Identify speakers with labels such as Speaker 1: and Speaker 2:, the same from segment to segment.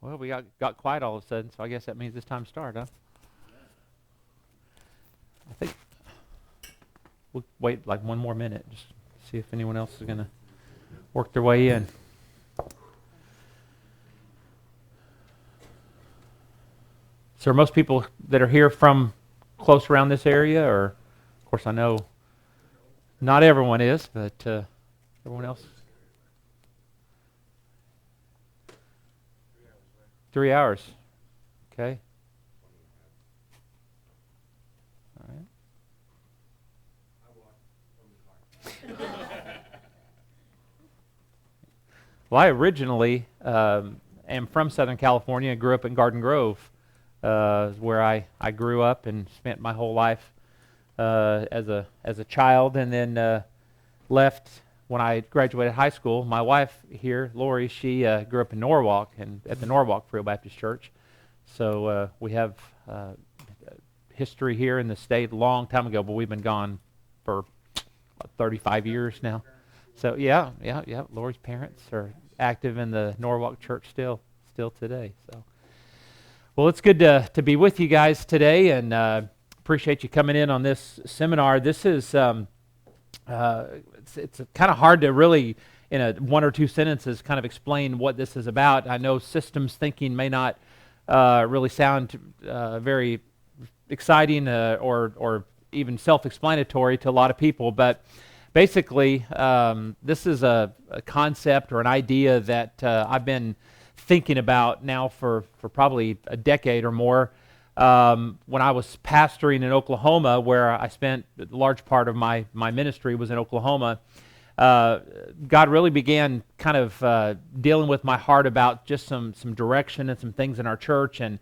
Speaker 1: Well, we got quiet all of a sudden, so I guess that means it's time to start, huh? I think we'll wait like one more minute, just see if anyone else is going to work their way in. So are most people that are here from close around this area, or, of course, I know not everyone is, but everyone else? 3 hours. Okay. All right. Well, I originally am from Southern California. Grew up in Garden Grove, where I grew up and spent my whole life as a child, and then left when I graduated high school. My wife here, Lori, she grew up in Norwalk and at the Norwalk Free Baptist Church. So we have history here in the state a long time ago, but we've been gone for 35 years now. So yeah. Lori's parents are active in the Norwalk Church still today. So, well, it's good to be with you guys today, and appreciate you coming in on this seminar. This is it's kind of hard to really, in a one or two sentences, kind of explain what this is about. I know systems thinking may not really sound very exciting or even self-explanatory to a lot of people, but basically, this is a concept or an idea that I've been thinking about now for probably a decade or more. When I was pastoring in Oklahoma, where I spent a large part of my ministry was in Oklahoma, God really began kind of dealing with my heart about just some direction and some things in our church. And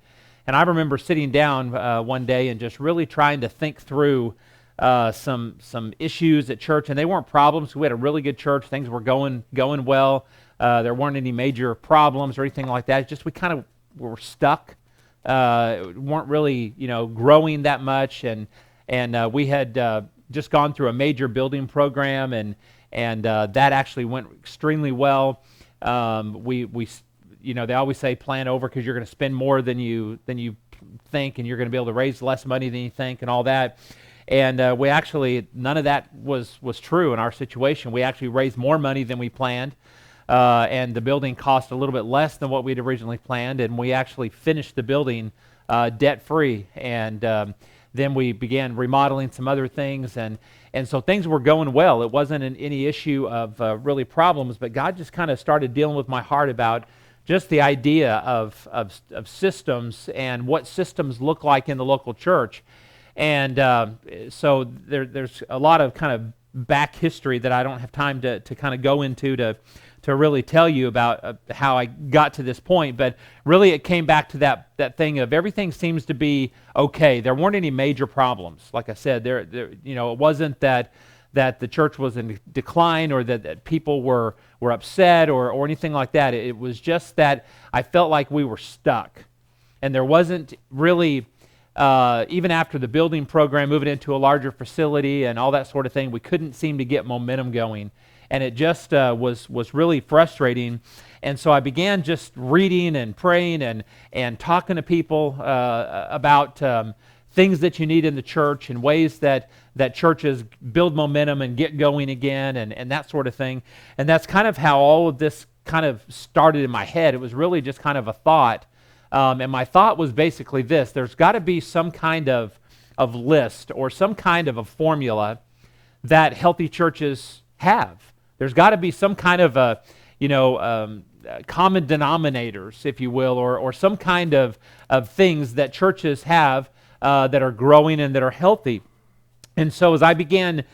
Speaker 1: I remember sitting down one day and just really trying to think through some issues at church, and they weren't problems. We had a really good church. Things were going well. There weren't any major problems or anything like that. It's just we kind of were stuck. Weren't really, growing that much, and we had just gone through a major building program, and that actually went extremely well. We they always say plan over because you're going to spend more than you think, and you're going to be able to raise less money than you think, and all that. And we actually, none of that was true in our situation. We actually raised more money than we planned. And the building cost a little bit less than what we'd originally planned, and we actually finished the building debt-free. And then we began remodeling some other things, and so things were going well. It wasn't any issue of really problems, but God just kind of started dealing with my heart about just the idea of systems and what systems look like in the local church. And so there's a lot of kind of back history that I don't have time to kind of go into to really tell you about how I got to this point, but really it came back to that thing of everything seems to be okay. There weren't any major problems. Like I said, there it wasn't that the church was in decline or that people were upset or anything like that. It was just that I felt like we were stuck, and there wasn't really even after the building program, moving into a larger facility and all that sort of thing, we couldn't seem to get momentum going. And it just was really frustrating. And so I began just reading and praying and talking to people about things that you need in the church and ways that churches build momentum and get going again and that sort of thing. And that's kind of how all of this kind of started in my head. It was really just kind of a thought. And my thought was basically this: there's got to be some kind of list or some kind of a formula that healthy churches have. There's got to be some kind of common denominators, if you will, or some kind of things that churches have that are growing and that are healthy. And so as I began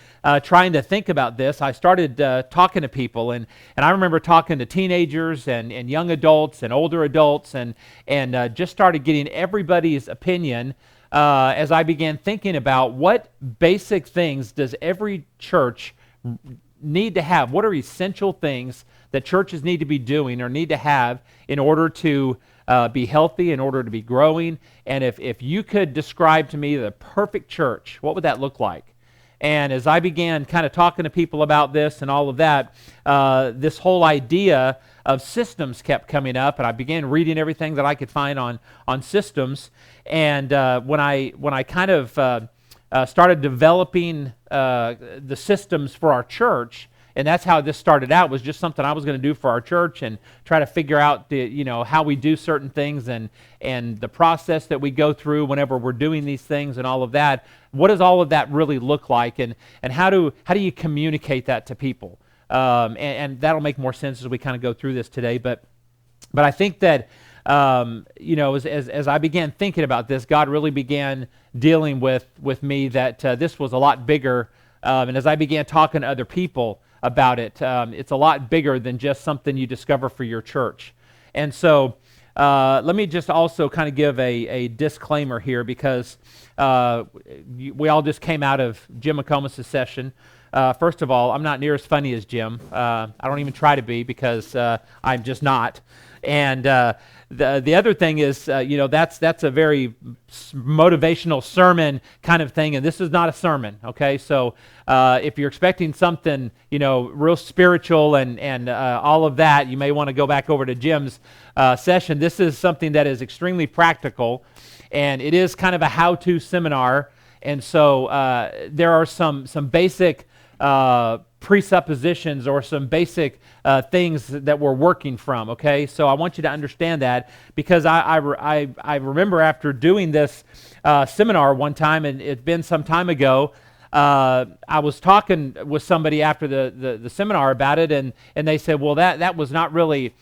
Speaker 1: trying to think about this, I started talking to people, and I remember talking to teenagers and young adults and older adults, and just started getting everybody's opinion as I began thinking about what basic things does every church need to have. What are essential things that churches need to be doing or need to have in order to be healthy, in order to be growing? And if you could describe to me the perfect church, what would that look like? And as I began kind of talking to people about this and all of that, this whole idea of systems kept coming up, and I began reading everything that I could find on systems. And when I kind of started developing the systems for our church, and that's how this started out, was just something I was going to do for our church and try to figure out how we do certain things and the process that we go through whenever we're doing these things and all of that. What does all of that really look like, and how do you communicate that to people? And that'll make more sense as we kind of go through this today. But I think that as I began thinking about this, God really began dealing with me that this was a lot bigger. And as I began talking to other people about it, it's a lot bigger than just something you discover for your church. And so let me just also kind of give a disclaimer here, because we all just came out of Jim McComas' session. First of all, I'm not near as funny as Jim. I don't even try to be, because I'm just not. And the other thing is, that's a very motivational sermon kind of thing, and this is not a sermon, okay? So if you're expecting something, real spiritual and all of that, you may want to go back over to Jim's session. This is something that is extremely practical, and it is kind of a how-to seminar. And so there are some basic presuppositions or some basic things that we're working from, okay? So I want you to understand that, because I remember after doing this seminar one time, and it's been some time ago, I was talking with somebody after the seminar about it, and they said, well, that was not really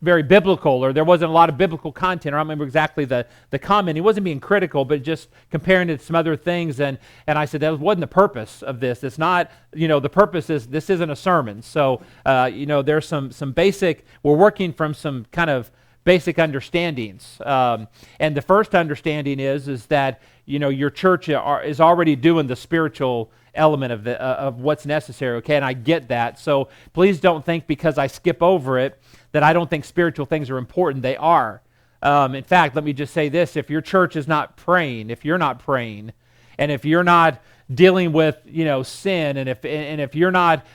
Speaker 1: very biblical, or there wasn't a lot of biblical content. I don't remember exactly the comment. He wasn't being critical, but just comparing it to some other things. And I said, that wasn't the purpose of this. It's not, the purpose is, this isn't a sermon. So, there's some basic, we're working from some kind of basic understandings. And the first understanding is that, your church is already doing the spiritual element of what's necessary, okay? And I get that. So please don't think because I skip over it that I don't think spiritual things are important. They are. In fact, let me just say this. If your church is not praying, if you're not praying, and if you're not dealing with, sin, and if you're not,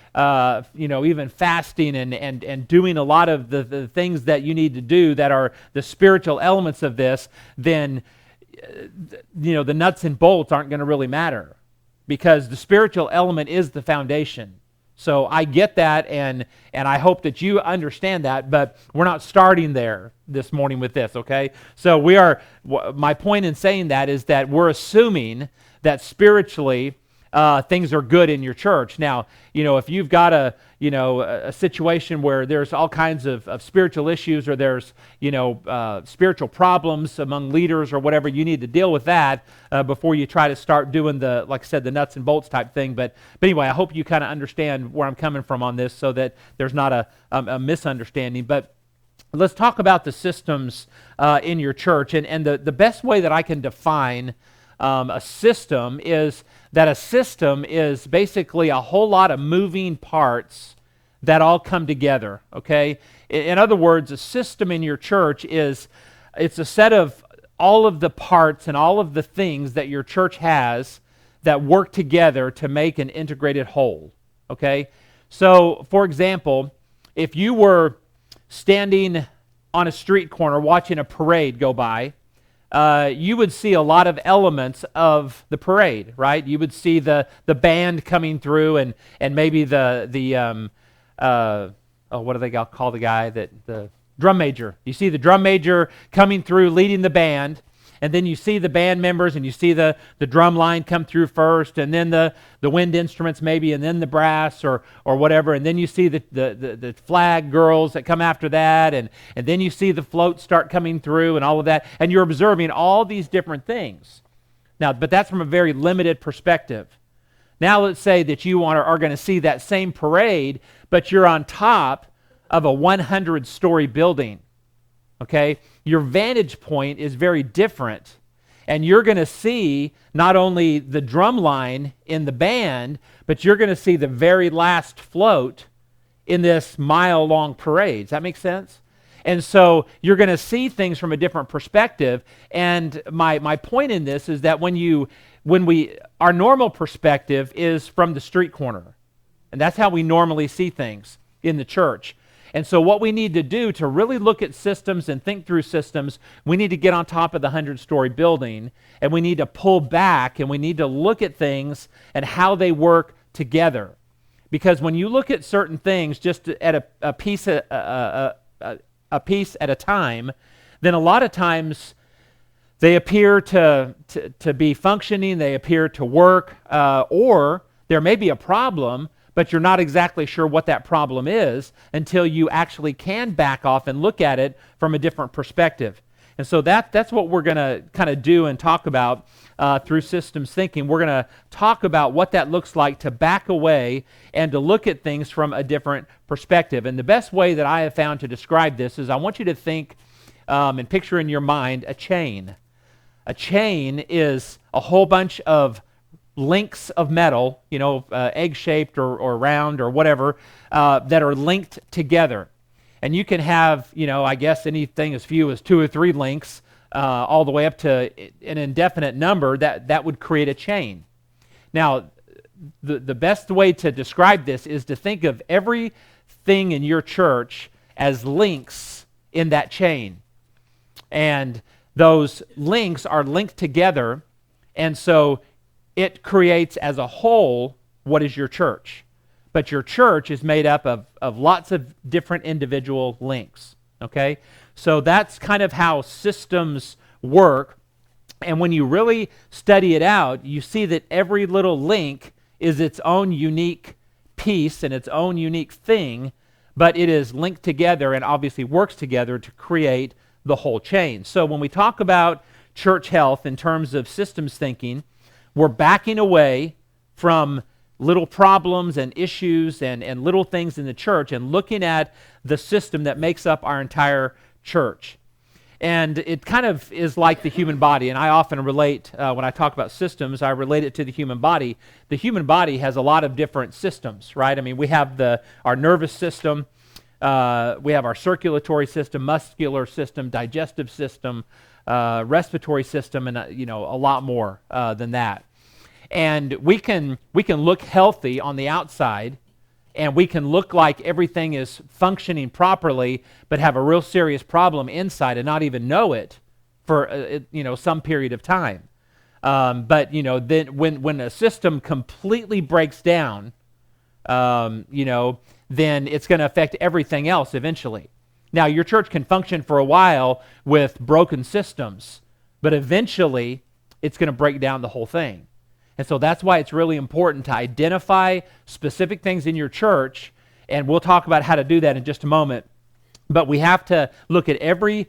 Speaker 1: even fasting and doing a lot of the things that you need to do that are the spiritual elements of this, then, the nuts and bolts aren't going to really matter, because the spiritual element is the foundation. So I get that, and I hope that you understand that, but we're not starting there this morning with this, okay? So my point in saying that is that we're assuming that spiritually things are good in your church. Now, if you've got a situation where there's all kinds of spiritual issues, or there's, spiritual problems among leaders or whatever, you need to deal with that before you try to start doing like I said, the nuts and bolts type thing. But anyway, I hope you kind of understand where I'm coming from on this, so that there's not a misunderstanding. But let's talk about the systems in your church. And the best way that I can define a system is that a system is basically a whole lot of moving parts that all come together, okay? In other words, a system in your church it's a set of all of the parts and all of the things that your church has that work together to make an integrated whole, okay? So, for example, if you were standing on a street corner watching a parade go by, you would see a lot of elements of the parade, right? You would see the band coming through, and maybe what do they call the guy the drum major? You see the drum major coming through, leading the band, and then you see the band members, and you see the drum line come through first, and then the wind instruments maybe, and then the brass or whatever, and then you see the flag girls that come after that, and then you see the floats start coming through and all of that, and you're observing all these different things. Now, but that's from a very limited perspective. Now let's say that you are going to see that same parade, but you're on top of a 100-story building. Okay, your vantage point is very different, and you're going to see not only the drum line in the band, but you're going to see the very last float in this mile-long parade. Does that make sense? And so you're going to see things from a different perspective. And my point in this is that when you our normal perspective is from the street corner. And that's how we normally see things in the church. And so what we need to do to really look at systems and think through systems, we need to get on top of the 100-story building, and we need to pull back, and we need to look at things and how they work together. Because when you look at certain things just at a piece at a time, then a lot of times they appear to be functioning, they appear to work, or there may be a problem, but you're not exactly sure what that problem is until you actually can back off and look at it from a different perspective. And so that's what we're going to kind of do and talk about through systems thinking. We're going to talk about what that looks like to back away and to look at things from a different perspective. And the best way that I have found to describe this is I want you to think and picture in your mind a chain. A chain is a whole bunch of links of metal, egg-shaped or round or whatever, that are linked together. And you can have, I guess anything as few as 2 or 3 links, all the way up to an indefinite number that would create a chain. Now, the best way to describe this is to think of everything in your church as links in that chain. And those links are linked together, and so it creates as a whole what is your church. But your church is made up of lots of different individual links, okay? So that's kind of how systems work. And when you really study it out, you see that every little link is its own unique piece and its own unique thing, but it is linked together and obviously works together to create the whole chain. So when we talk about church health in terms of systems thinking, we're backing away from little problems and issues and little things in the church and looking at the system that makes up our entire church. And it kind of is like the human body, and I often relate, when I talk about systems, I relate it to the human body. The human body has a lot of different systems, right? I mean, we have our nervous system, we have our circulatory system, muscular system, digestive system, respiratory system, and a lot more than that. And we can look healthy on the outside, and we can look like everything is functioning properly, but have a real serious problem inside and not even know it for some period of time. But then when a system completely breaks down, then it's going to affect everything else eventually. Now, your church can function for a while with broken systems, but eventually it's going to break down the whole thing. And so that's why it's really important to identify specific things in your church, and we'll talk about how to do that in just a moment. But we have to look at every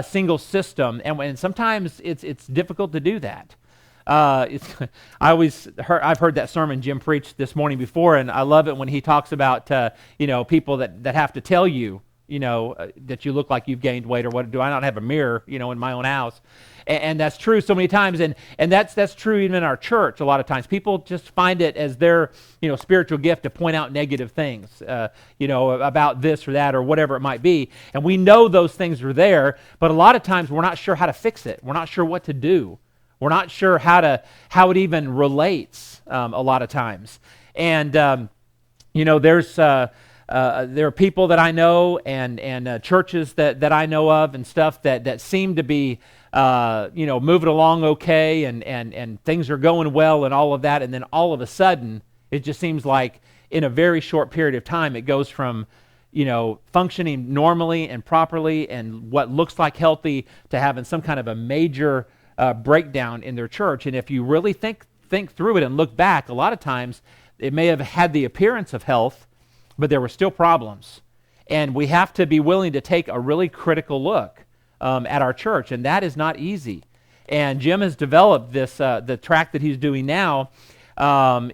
Speaker 1: single system, and sometimes it's difficult to do that. I've heard that sermon Jim preached this morning before, and I love it when he talks about people that have to tell you that you look like you've gained weight, or what do I not have a mirror in my own house. And that's true so many times, and that's true even in our church a lot of times. People just find it as their spiritual gift to point out negative things about this or that or whatever it might be. And we know those things are there, but a lot of times we're not sure how to fix it. We're not sure what to do. We're not sure how it even relates a lot of times. And there are people that I know and churches that I know of and stuff that seem to be moving along okay and things are going well and all of that, and then all of a sudden it just seems like in a very short period of time it goes from functioning normally and properly and what looks like healthy to having some kind of a major breakdown in their church. And if you really think through it and look back, a lot of times it may have had the appearance of health, but there were still problems. And we have to be willing to take a really critical look at our church, and that is not easy. And Jim has developed this, the track that he's doing now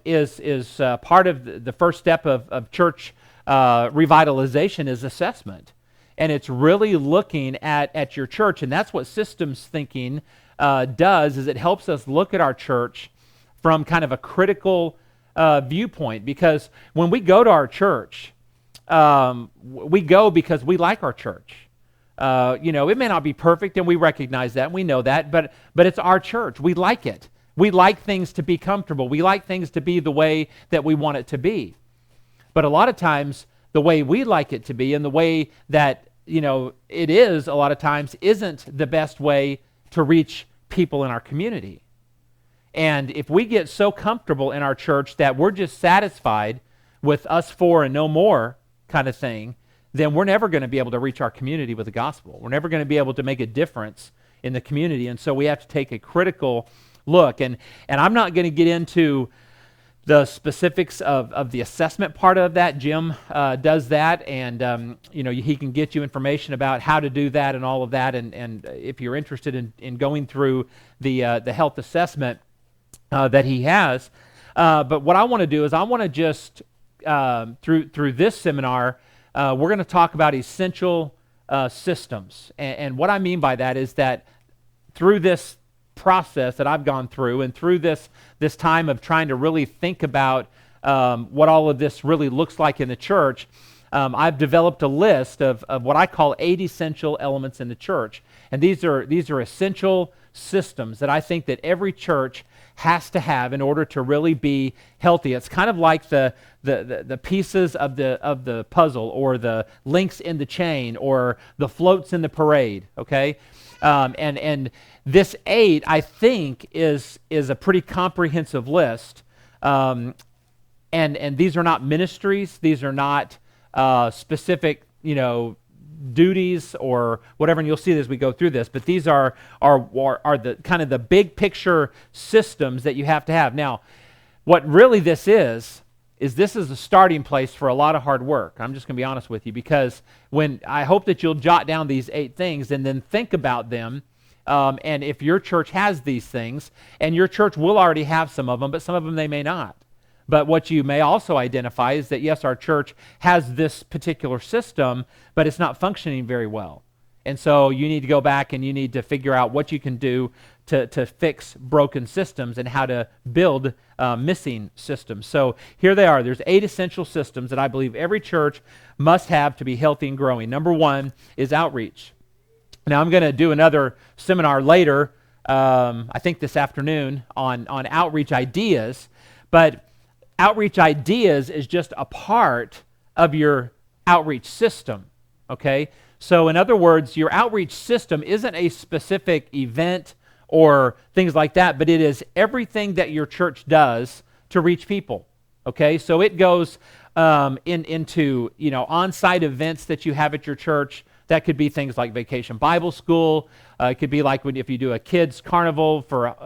Speaker 1: is part of the first step of church revitalization is assessment. And it's really looking at your church, and that's what systems thinking does, is it helps us look at our church from kind of a critical viewpoint. Because when we go to our church, we go because we like our church. It may not be perfect, and we recognize that, and we know that, but it's our church. We like it. We like things to be comfortable. We like things to be the way that we want it to be. But a lot of times, the way we like it to be and the way that, it is a lot of times isn't the best way to reach people in our community. And if we get so comfortable in our church that we're just satisfied with us four and no more kind of thing, then we're never going to be able to reach our community with the gospel. We're never going to be able to make a difference in the community. And so we have to take a critical look. And I'm not going to get into the specifics of the assessment part of that. Jim does that, and he can get you information about how to do that and all of that. And if you're interested in going through the health assessment that he has, but what I want to do is I want to just through this seminar, we're going to talk about essential systems, and what I mean by that is that through this process that I've gone through and through this time of trying to really think about what all of this really looks like in the church, I've developed a list of what I call 8 essential elements in the church. And these are essential systems that I think that every church has to have in order to really be healthy. It's kind of like the pieces of the puzzle, or the links in the chain, or the floats in the parade, okay? And this 8, I think, is a pretty comprehensive list. And these are not ministries. These are not specific, duties or whatever. And you'll see this as we go through this. But these are the kind of the big picture systems that you have to have. Now, what really this is this is a starting place for a lot of hard work. I'm just going to be honest with you, because when I hope that you'll jot down these 8 things and then think about them. And if your church has these things, and your church will already have some of them, but some of them they may not. But what you may also identify is that, yes, our church has this particular system, but it's not functioning very well. And so you need to go back and you need to figure out what you can do to fix broken systems and how to build missing systems. So here they are. There's 8 essential systems that I believe every church must have to be healthy and growing. Number 1 is outreach. Now, I'm going to do another seminar later, I think this afternoon, on outreach ideas. But outreach ideas is just a part of your outreach system, okay? So in other words, your outreach system isn't a specific event or things like that, but it is everything that your church does to reach people, okay? So it goes into on-site events that you have at your church. That could be things like Vacation Bible School. It could be like if you do a kids carnival for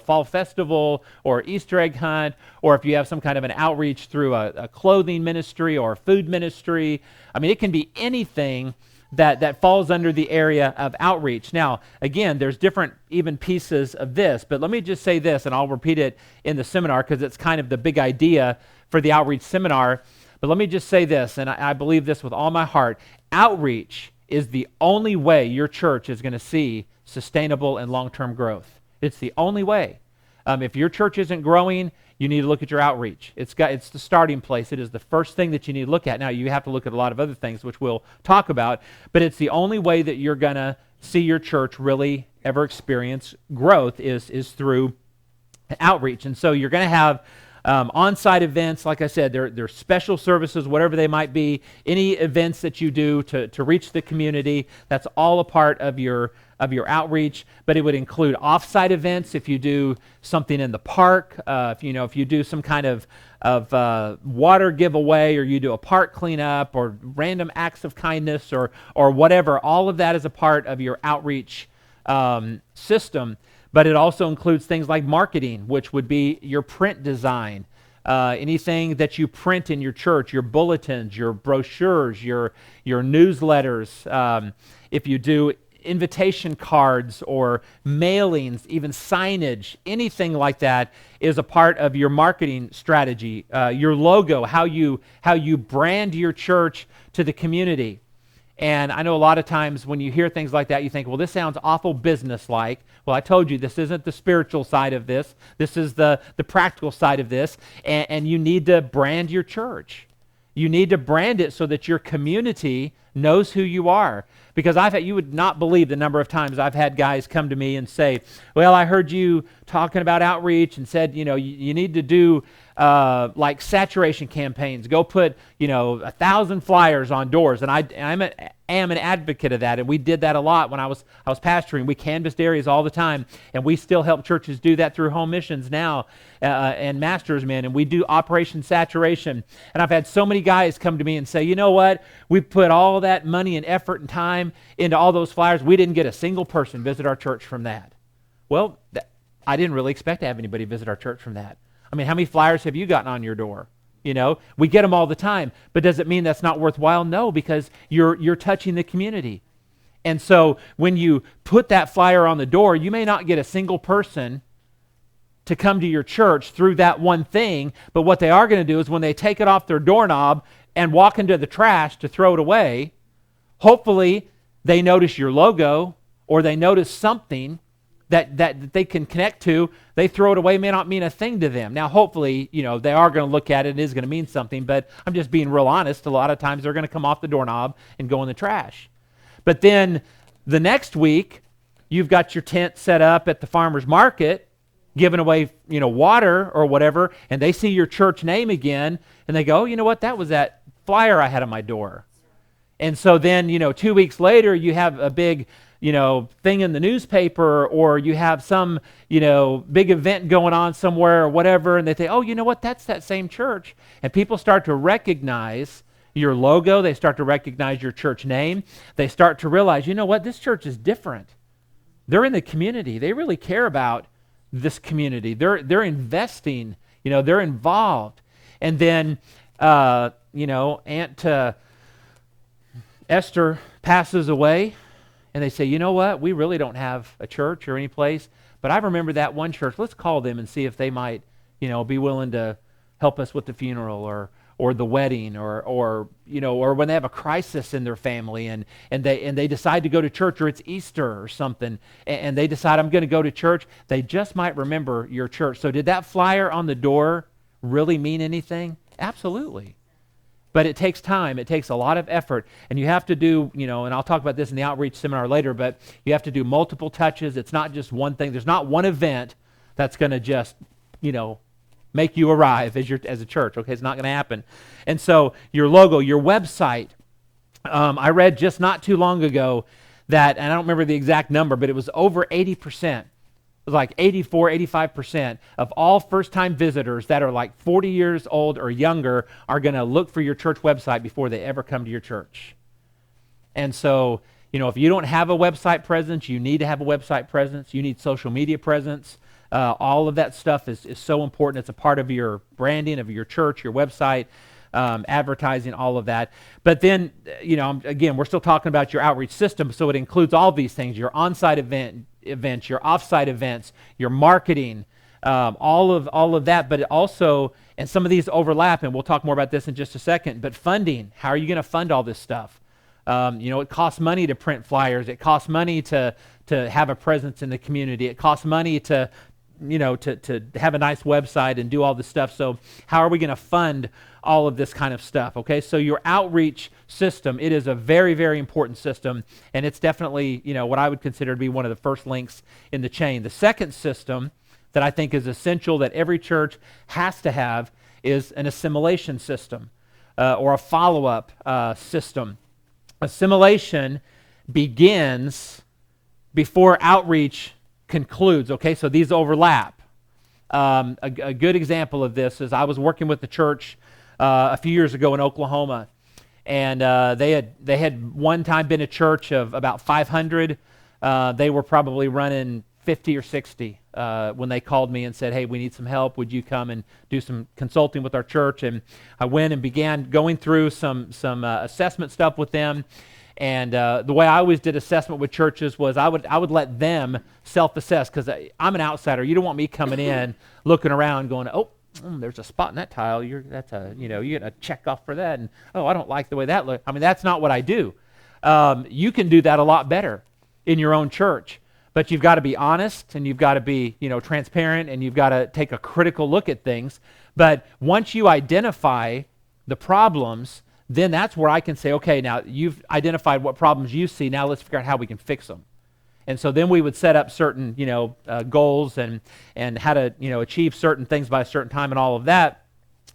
Speaker 1: fall festival or Easter egg hunt, or if you have some kind of an outreach through a clothing ministry or food ministry. I mean, it can be anything that falls under the area of outreach. Now, again, there's different even pieces of this, but let me just say this, and I'll repeat it in the seminar because it's kind of the big idea for the outreach seminar. But let me just say this, and I believe this with all my heart. Outreach is the only way your church is going to see sustainable and long-term growth. It's the only way. If your church isn't growing, you need to look at your outreach. It's the starting place. It is the first thing that you need to look at. Now, you have to look at a lot of other things, which we'll talk about, but it's the only way that you're going to see your church really ever experience growth is through outreach. And so you're going to have on-site events, like I said, they're special services, whatever they might be, any events that you do to reach the community, that's all a part of your outreach. But it would include off-site events if you do something in the park, if you do some kind of water giveaway, or you do a park cleanup, or random acts of kindness, or whatever. All of that is a part of your outreach system. But it also includes things like marketing, which would be your print design, anything that you print in your church, your bulletins, your brochures, your newsletters. If you do invitation cards or mailings, even signage, anything like that is a part of your marketing strategy. Your logo, how you brand your church to the community. And I know a lot of times when you hear things like that, you think, well, this sounds awful business-like. Well, I told you, this isn't the spiritual side of this. This is the practical side of this. And you need to brand your church. You need to brand it so that your community knows who you are. Because you would not believe the number of times I've had guys come to me and say, well, I heard you talking about outreach and said, you need to do like saturation campaigns. Go put, 1,000 flyers on doors. And I am an advocate of that. And we did that a lot when I was pastoring. We canvassed areas all the time. And we still help churches do that through home missions now and Masters Men. And we do Operation Saturation. And I've had so many guys come to me and say, you know what? We put all that money and effort and time into all those flyers. We didn't get a single person visit our church from that. Well, I didn't really expect to have anybody visit our church from that. I mean, how many flyers have you gotten on your door? We get them all the time, but does it mean that's not worthwhile? No, because you're touching the community. And so when you put that flyer on the door, you may not get a single person to come to your church through that one thing, but what they are going to do is when they take it off their doorknob and walk into the trash to throw it away, hopefully they notice your logo or they notice something that they can connect to. They throw it away, may not mean a thing to them. Now, hopefully, they are going to look at it. It is going to mean something, but I'm just being real honest. A lot of times they're going to come off the doorknob and go in the trash. But then the next week, you've got your tent set up at the farmer's market, giving away, water or whatever, and they see your church name again, and they go, oh, you know what? That was that flyer I had on my door. And so then, 2 weeks later, you have a big, thing in the newspaper, or you have some, big event going on somewhere or whatever, and they say, oh, you know what? That's that same church. And people start to recognize your logo. They start to recognize your church name. They start to realize, you know what? This church is different. They're in the community. They really care about this community. They're investing. They're involved. And then, Aunt Esther passes away, and they say, you know what? We really don't have a church or any place, but I remember that one church. Let's call them and see if they might, be willing to help us with the funeral or the wedding or when they have a crisis in their family and they decide to go to church, or it's Easter or something, and they decide, I'm going to go to church. They just might remember your church. So did that flyer on the door really mean anything? Absolutely. But it takes time. It takes a lot of effort. And you have to do, and I'll talk about this in the outreach seminar later, but you have to do multiple touches. It's not just one thing. There's not one event that's going to just, make you arrive as a church. Okay, it's not going to happen. And so your logo, your website, I read just not too long ago that, and I don't remember the exact number, but it was over 80%. It was like 84, 85% of all first-time visitors that are like 40 years old or younger are going to look for your church website before they ever come to your church. And so, if you don't have a website presence, you need to have a website presence. You need social media presence. All of that stuff is so important. It's a part of your branding, of your church, your website, advertising, all of that. But then, again, we're still talking about your outreach system, so it includes all these things, your on-site events, your off-site events, your marketing, all of that. But it also, and some of these overlap, and we'll talk more about this in just a second, but funding. How are you going to fund all this stuff? It costs money to print flyers. It costs money to have a presence in the community. It costs money to have a nice website and do all this stuff. So how are we going to fund all of this kind of stuff? Okay, so your outreach system, it is a very, very important system, and it's definitely, what I would consider to be one of the first links in the chain. The second system that I think is essential that every church has to have is an assimilation system or a follow-up system. Assimilation begins before outreach concludes, okay? So these overlap. A good example of this is I was working with the church a few years ago in Oklahoma, and they had one time been a church of about 500. They were probably running 50 or 60 when they called me and said, hey, we need some help. Would you come and do some consulting with our church? And I went and began going through some assessment stuff with them. And the way I always did assessment with churches was I would let them self-assess, because I'm an outsider. You don't want me coming in, looking around, going, there's a spot in that tile. You're gonna check off for that. And I don't like the way that looks. I mean, that's not what I do. You can do that a lot better in your own church, but you've got to be honest, and you've got to be transparent, and you've got to take a critical look at things. But once you identify the problems, then that's where I can say, okay, now you've identified what problems you see. Now let's figure out how we can fix them. And so then we would set up certain, goals and how to, achieve certain things by a certain time and all of that.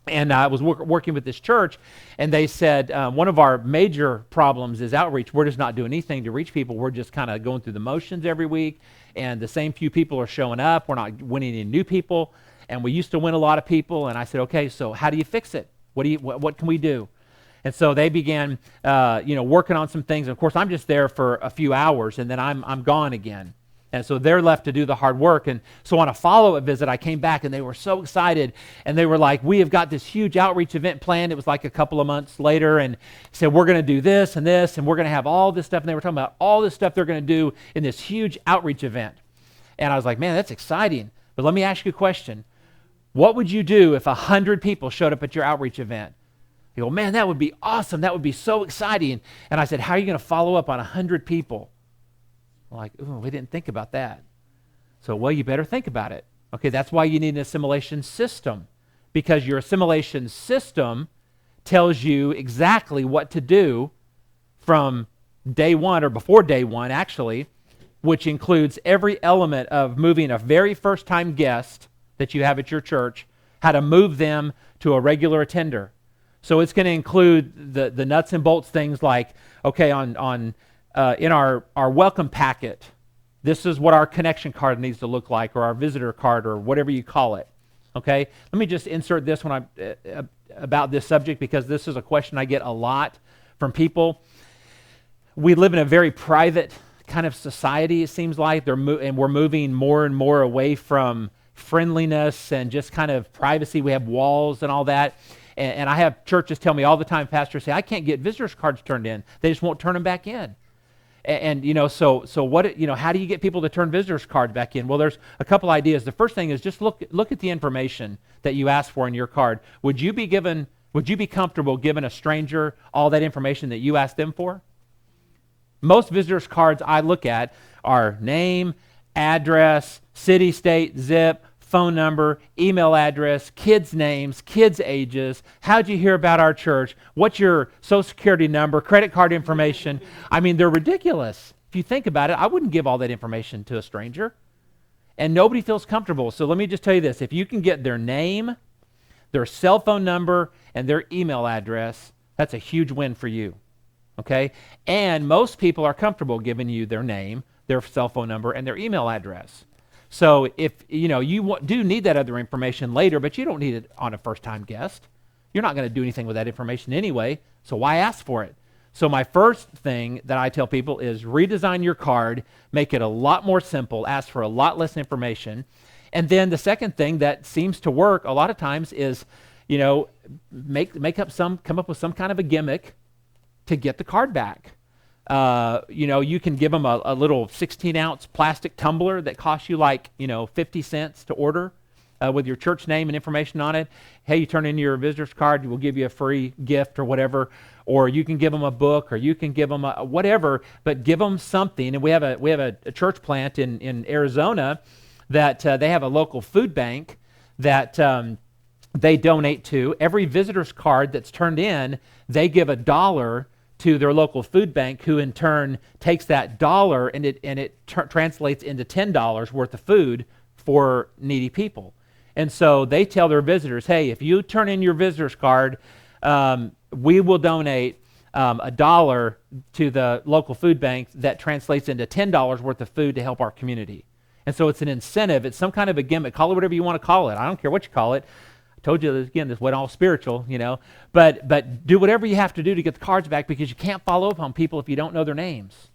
Speaker 1: And I was working with this church, and they said one of our major problems is outreach. We're just not doing anything to reach people. We're just kind of going through the motions every week, and the same few people are showing up. We're not winning any new people, and we used to win a lot of people. And I said, okay, so how do you fix it? What can we do? And so they began, working on some things. And of course, I'm just there for a few hours, and then I'm gone again. And so they're left to do the hard work. And so on a follow-up visit, I came back, and they were so excited. And they were like, we have got this huge outreach event planned. It was like a couple of months later, and said, we're going to do this and this, and we're going to have all this stuff. And they were talking about all this stuff they're going to do in this huge outreach event. And I was like, man, that's exciting. But let me ask you a question. What would you do if 100 people showed up at your outreach event? You go, man, that would be awesome. That would be so exciting. And I said, how are you going to follow up on 100 people? Like, ooh, we didn't think about that. So, well, you better think about it. Okay, that's why you need an assimilation system, because your assimilation system tells you exactly what to do from day one, or before day one, actually, which includes every element of moving a very first-time guest that you have at your church, how to move them to a regular attender. So it's going to include the nuts and bolts things like, okay, in our welcome packet, this is what our connection card needs to look like, or our visitor card, or whatever you call it. Okay, let me just insert this when about this subject, because this is a question I get a lot from people. We live in a very private kind of society, it seems like, and we're moving more and more away from friendliness and just kind of privacy. We have walls and all that. And I have churches tell me all the time, pastors say, I can't get visitors cards turned in. They just won't turn them back in. And so what, how do you get people to turn visitors cards back in? Well, there's a couple ideas. The first thing is just look at the information that you asked for in your card. Would you be comfortable giving a stranger all that information that you asked them for? Most visitors cards I look at are name, address, city, state, zip, phone number, email address, kids' names, kids' ages, how'd you hear about our church, what's your social security number, credit card information. I mean, they're ridiculous. If you think about it, I wouldn't give all that information to a stranger. And nobody feels comfortable. So let me just tell you this. If you can get their name, their cell phone number, and their email address, that's a huge win for you. Okay? And most people are comfortable giving you their name, their cell phone number, and their email address. So if you do need that other information later, but you don't need it on a first-time guest. You're not going to do anything with that information anyway, so why ask for it? So my first thing that I tell people is redesign your card, make it a lot more simple, ask for a lot less information. And then the second thing that seems to work a lot of times is, come up with some kind of a gimmick to get the card back. You can give them a little 16-ounce plastic tumbler that costs you 50 cents to order with your church name and information on it. Hey, you turn in your visitor's card, we'll give you a free gift or whatever. Or you can give them a book, or you can give them whatever, but give them something. And we have a church plant in Arizona that they have a local food bank that they donate to. Every visitor's card that's turned in, they give $1 to their local food bank, who in turn takes that $1 and it translates into $10 worth of food for needy people. And so they tell their visitors, hey, if you turn in your visitor's card, we will donate $1 to the local food bank that translates into $10 worth of food to help our community. And so it's an incentive. It's some kind of a gimmick. Call it whatever you want to call it. I don't care what you call it. Told you again, this went all spiritual, but do whatever you have to do to get the cards back, because you can't follow up on people if you don't know their names.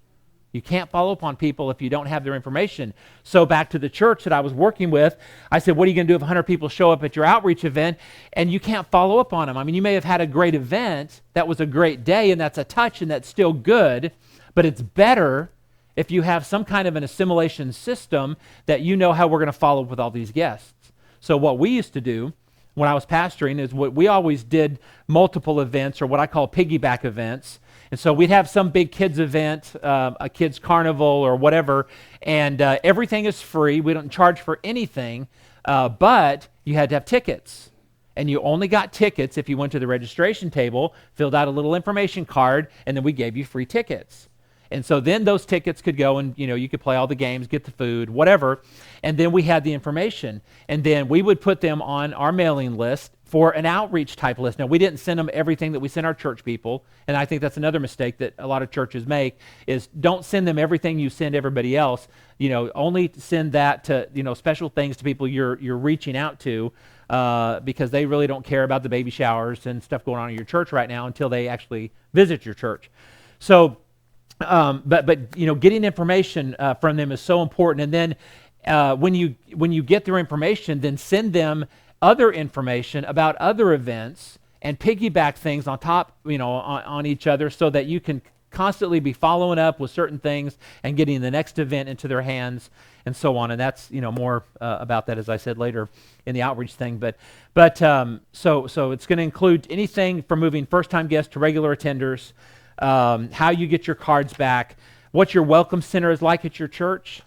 Speaker 1: You can't follow up on people if you don't have their information. So back to the church that I was working with, I said, what are you going to do if 100 people show up at your outreach event and you can't follow up on them? I mean, you may have had a great event, that was a great day, and that's a touch, and that's still good, but it's better if you have some kind of an assimilation system that you know how we're going to follow up with all these guests. So what we used to do when I was pastoring is we always did multiple events, or what I call piggyback events. And so we'd have some big kids event, a kids carnival or whatever, and everything is free. We don't charge for anything, but you had to have tickets. And you only got tickets if you went to the registration table, filled out a little information card, and then we gave you free tickets. And so then those tickets could go and, you could play all the games, get the food, whatever. And then we had the information. And then we would put them on our mailing list for an outreach type list. Now, we didn't send them everything that we sent our church people. And I think that's another mistake that a lot of churches make is don't send them everything you send everybody else. Only send that to, special things to people you're reaching out to. Because they really don't care about the baby showers and stuff going on in your church right now until they actually visit your church. So, but getting information from them is so important. And then when you get their information, then send them other information about other events and piggyback things on top, on each other, so that you can constantly be following up with certain things and getting the next event into their hands and so on. And that's, more about that, as I said later in the outreach thing. But so it's going to include anything from moving first-time guests to regular attenders, how you get your cards back, what your welcome center is like at your church.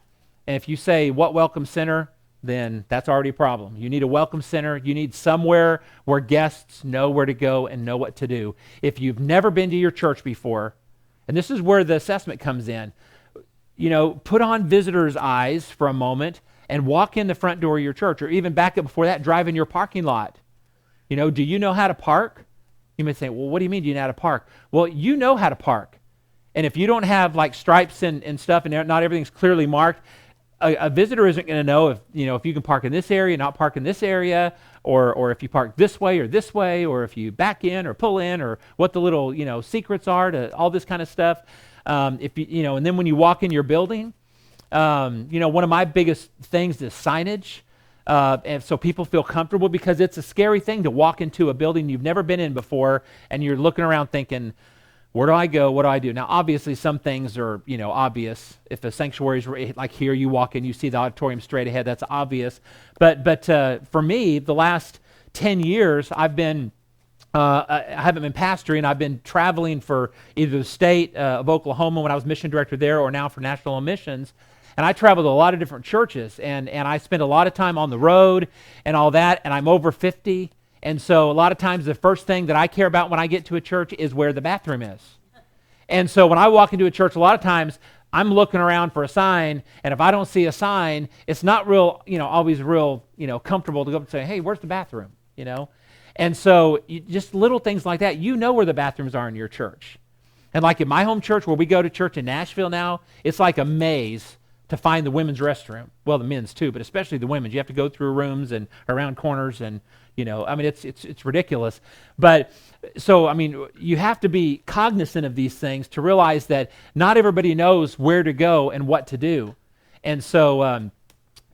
Speaker 1: And if you say, what welcome center, then that's already a problem. You need a welcome center. You need somewhere where guests know where to go and know what to do. If you've never been to your church before, and this is where the assessment comes in, put on visitors' eyes for a moment and walk in the front door of your church, or even back up before that, drive in your parking lot. Do you know how to park? You may say, well, what do you mean do you know how to park? Well, you know how to park. And if you don't have like stripes and stuff and not everything's clearly marked, a visitor isn't going to know if you can park in this area, not park in this area, or if you park this way, or if you back in or pull in, or what the little secrets are to all this kind of stuff. And then when you walk in your building, one of my biggest things is signage, and so people feel comfortable, because it's a scary thing to walk into a building you've never been in before, and you're looking around thinking, where do I go? What do I do? Now, obviously, some things are, obvious. If a sanctuary is like here, you walk in, you see the auditorium straight ahead, that's obvious. But for me, the last 10 years, I haven't been pastoring. I've been traveling for either the state of Oklahoma when I was mission director there, or now for National Missions. And I traveled to a lot of different churches, and I spent a lot of time on the road and all that, and I'm over 50. And so a lot of times the first thing that I care about when I get to a church is where the bathroom is. And so when I walk into a church, a lot of times I'm looking around for a sign, and if I don't see a sign, it's not always real, comfortable to go up and say, hey, where's the bathroom? And so just little things like that, where the bathrooms are in your church. And like in my home church, where we go to church in Nashville now, it's like a maze to find the women's restroom. Well, the men's too, but especially the women's. You have to go through rooms and around corners, and it's ridiculous. But so, you have to be cognizant of these things to realize that not everybody knows where to go and what to do. And so,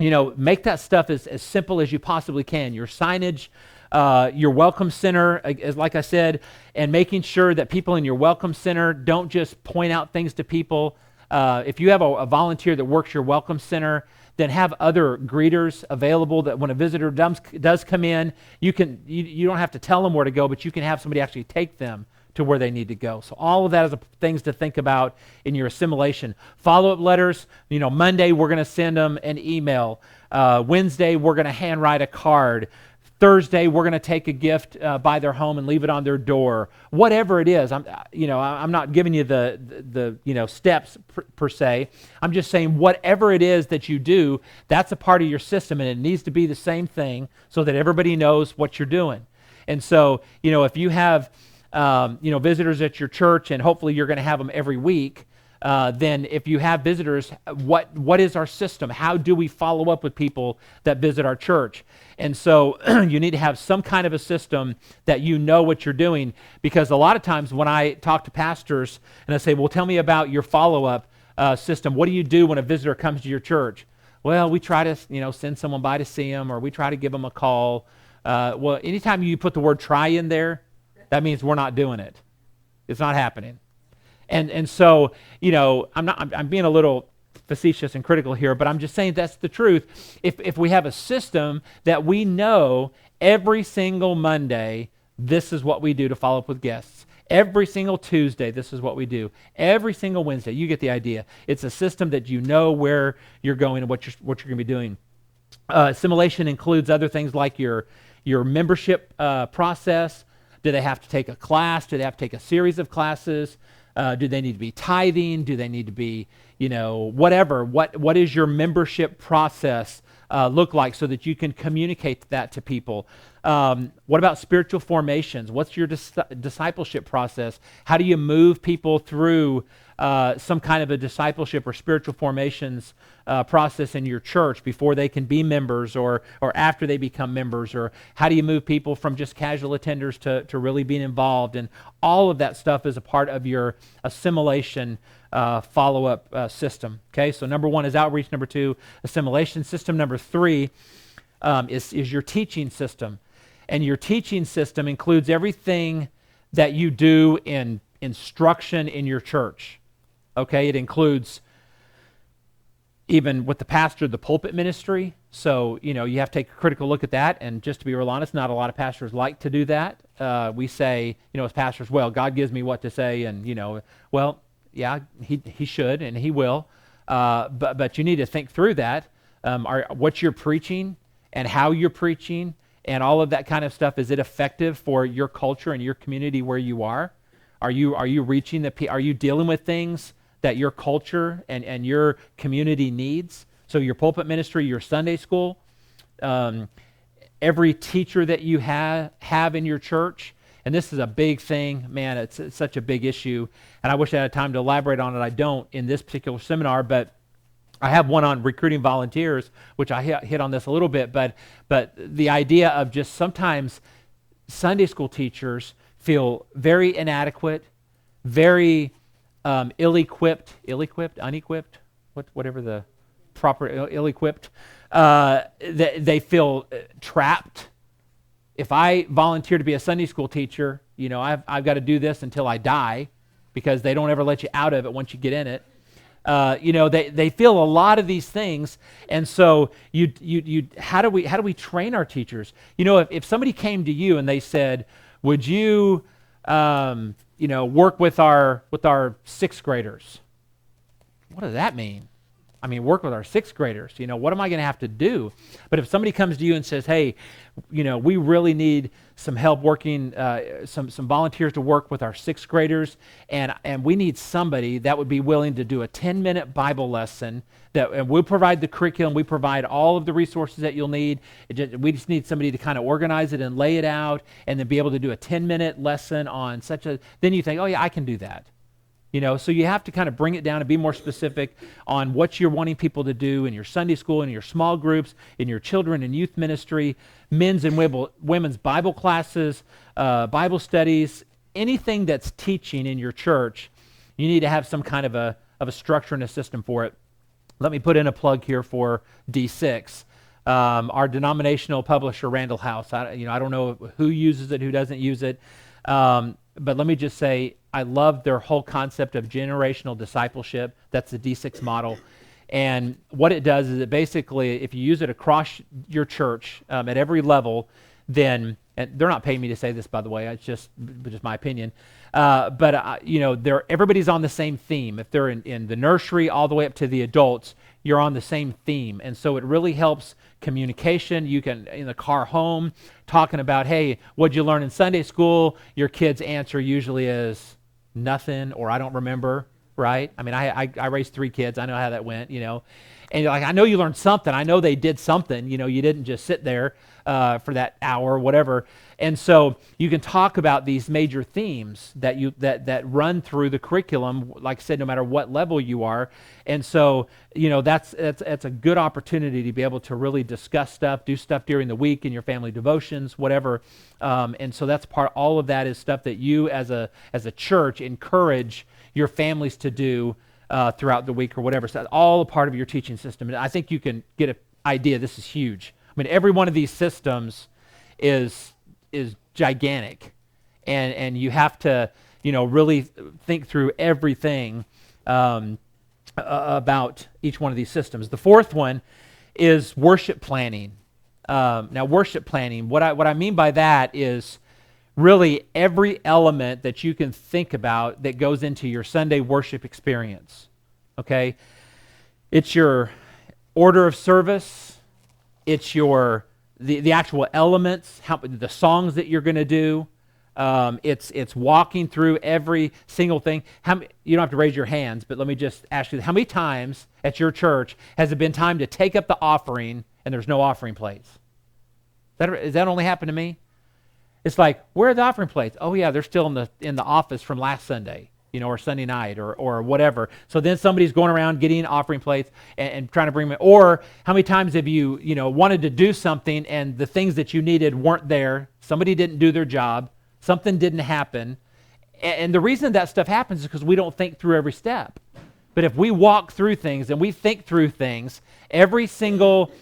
Speaker 1: make that stuff as simple as you possibly can. Your signage, your welcome center, as like I said, and making sure that people in your welcome center don't just point out things to people. If you have a volunteer that works your welcome center, then have other greeters available, that when a visitor does come in, you don't have to tell them where to go, but you can have somebody actually take them to where they need to go. So all of that is things to think about in your assimilation. Follow-up letters, Monday we're going to send them an email. Wednesday we're going to handwrite a card. Thursday we're going to take a gift by their home and leave it on their door. Whatever it is, I'm not giving you the steps per se. I'm just saying whatever it is that you do, that's a part of your system, and it needs to be the same thing so that everybody knows what you're doing. And so, if you have visitors at your church, and hopefully you're going to have them every week, then if you have visitors, what is our system? How do we follow up with people that visit our church? And so you need to have some kind of a system that you know what you're doing, because a lot of times when I talk to pastors and I say, well, tell me about your follow-up system. What do you do when a visitor comes to your church? Well, we try to send someone by to see them, or we try to give them a call. Well, anytime you put the word try in there, that means we're not doing it. It's not happening. And so, I'm being a little facetious and critical here, but I'm just saying that's the truth. If we have a system that we know every single Monday, this is what we do to follow up with guests. Every single Tuesday, this is what we do. Every single Wednesday, you get the idea. It's a system that you know where you're going and what you're going to be doing. Assimilation includes other things like your your membership process? Do they have to take a class? Do they have to take a series of classes? Do they need to be tithing? Do they need to be, whatever? What is your membership process look like so that you can communicate that to people? What about spiritual formations? What's your discipleship process? How do you move people through some kind of a discipleship or spiritual formations process in your church before they can be members or after they become members? Or how do you move people from just casual attenders to really being involved? And all of that stuff is a part of your assimilation follow-up system. Okay, so number one is outreach. Number two, assimilation system. Number three is your teaching system. And your teaching system includes everything that you do in instruction in your church. Okay, it includes even with the pastor, the pulpit ministry. So, you have to take a critical look at that. And just to be real honest, not a lot of pastors like to do that. We say, as pastors, well, God gives me what to say. And, well, yeah, he should and he will. But you need to think through that. What you're preaching and how you're preaching and all of that kind of stuff, is it effective for your culture and your community where you are? Are you reaching are you dealing with things that your culture and your community needs? So your pulpit ministry, your Sunday school, every teacher that you have in your church, and this is a big thing, man, it's such a big issue, and I wish I had time to elaborate on it. I don't in this particular seminar, but I have one on recruiting volunteers, which I hit on this a little bit, but the idea of just sometimes Sunday school teachers feel very inadequate, very ill-equipped, unequipped, whatever the proper, ill-equipped. They feel trapped. If I volunteer to be a Sunday school teacher, I've got to do this until I die, because they don't ever let you out of it once you get in it. They feel a lot of these things, and so how do we train our teachers? If somebody came to you and they said, "Would you, work with our sixth graders?" What does that mean? I mean, work with our sixth graders. What am I going to have to do? But if somebody comes to you and says, "Hey, we really need some help working, some volunteers to work with our sixth graders, and we need somebody that would be willing to do a 10-minute Bible lesson, and we'll provide the curriculum, we provide all of the resources that you'll need. We just need somebody to kind of organize it and lay it out, and then be able to do a 10-minute lesson on such a," then you think, "Oh yeah, I can do that." So you have to kind of bring it down and be more specific on what you're wanting people to do in your Sunday school, in your small groups, in your children and youth ministry, men's and women's Bible classes, Bible studies, anything that's teaching in your church. You need to have some kind of a structure and a system for it. Let me put in a plug here for D6. Our denominational publisher, Randall House. I don't know who uses it, who doesn't use it. But let me just say, I love their whole concept of generational discipleship. That's the D6 model. And what it does is it basically, if you use it across your church at every level, then, and they're not paying me to say this, by the way, it's just my opinion, but everybody's on the same theme. If they're in the nursery all the way up to the adults, you're on the same theme. And so it really helps communication. You can, in the car home, talking about, "Hey, what'd you learn in Sunday school?" Your kid's answer usually is nothing, or "I don't remember," right? I mean, I raised 3 kids. I know how that went, And you're like, "I know you learned something. I know they did something." You didn't just sit there for that hour or whatever. And so you can talk about these major themes that run through the curriculum, like I said, no matter what level you are. And so, that's a good opportunity to be able to really discuss stuff, do stuff during the week in your family devotions, whatever. And so that's all of that is stuff that you as a church encourage your families to do throughout the week or whatever. So that's all a part of your teaching system. And I think you can get an idea. This is huge. I mean, every one of these systems is gigantic, and you have to really think through everything about each one of these systems. The fourth one is worship planning. Now, worship planning, what I mean by that is really every element that you can think about that goes into your Sunday worship experience. Okay, it's your order of service. It's your the actual elements, the songs that you're going to do. It's walking through every single thing. You don't have to raise your hands, but let me just ask you, how many times at your church has it been time to take up the offering and there's no offering plates? Does that only happen to me? It's like, where are the offering plates? Oh yeah, they're still in the office from last Sunday, or Sunday night or whatever. So then somebody's going around getting offering plates and trying to bring them. Or how many times have you wanted to do something and the things that you needed weren't there? Somebody didn't do their job. Something didn't happen. And the reason that stuff happens is because we don't think through every step. But if we walk through things and we think through things every single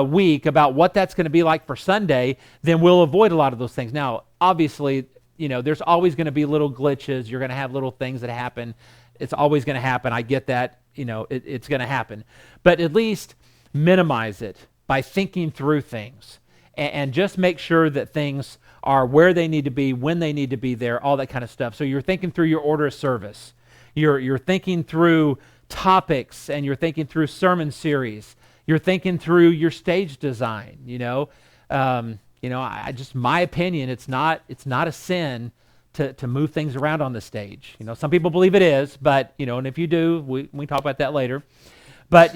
Speaker 1: week about what that's going to be like for Sunday, then we'll avoid a lot of those things. Now, obviously, there's always going to be little glitches. You're going to have little things that happen. It's always going to happen. I get that. It's going to happen. But at least minimize it by thinking through things and just make sure that things are where they need to be, when they need to be there, all that kind of stuff. So you're thinking through your order of service. You're thinking through topics, and you're thinking through sermon series. You're thinking through your stage design. My opinion, it's not a sin to move things around on the stage. Some people believe it is, but and if you do, we can talk about that later. But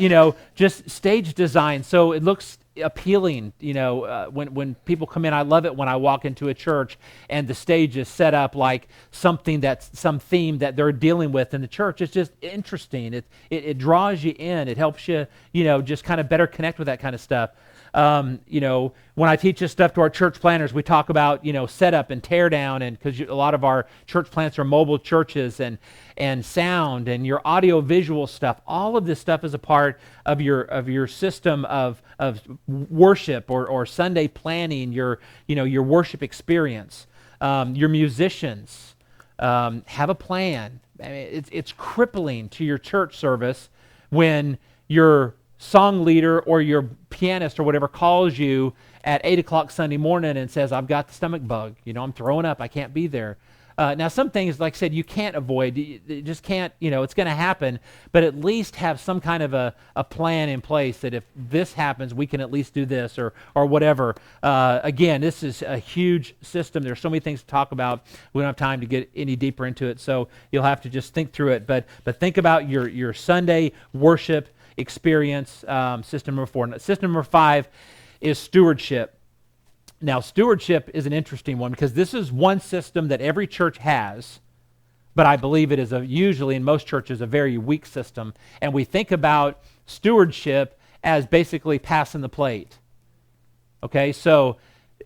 Speaker 1: just stage design so it looks appealing. When people come in, I love it when I walk into a church and the stage is set up like something that's some theme that they're dealing with in the church. It's just interesting. It draws you in. It helps you just kind of better connect with that kind of stuff. When I teach this stuff to our church planners, we talk about, setup and tear down, and because a lot of our church plants are mobile churches, and sound and your audio visual stuff. All of this stuff is a part of your system of worship or Sunday planning, your worship experience. Your musicians have a plan. I mean, it's crippling to your church service when your song leader or your pianist or whatever calls you at 8 o'clock Sunday morning and says, I've got the stomach bug. I'm throwing up. I can't be there. Now, some things, like I said, you can't avoid. You just can't, it's going to happen. But at least have some kind of a plan in place that if this happens, we can at least do this or whatever. Again, this is a huge system. There's so many things to talk about. We don't have time to get any deeper into it, so you'll have to just think through it. But think about your Sunday worship experience. System number 4. System number 5 is stewardship. Now, stewardship is an interesting one because this is one system that every church has, but I believe it is usually in most churches a very weak system. And we think about stewardship as basically passing the plate. Okay, so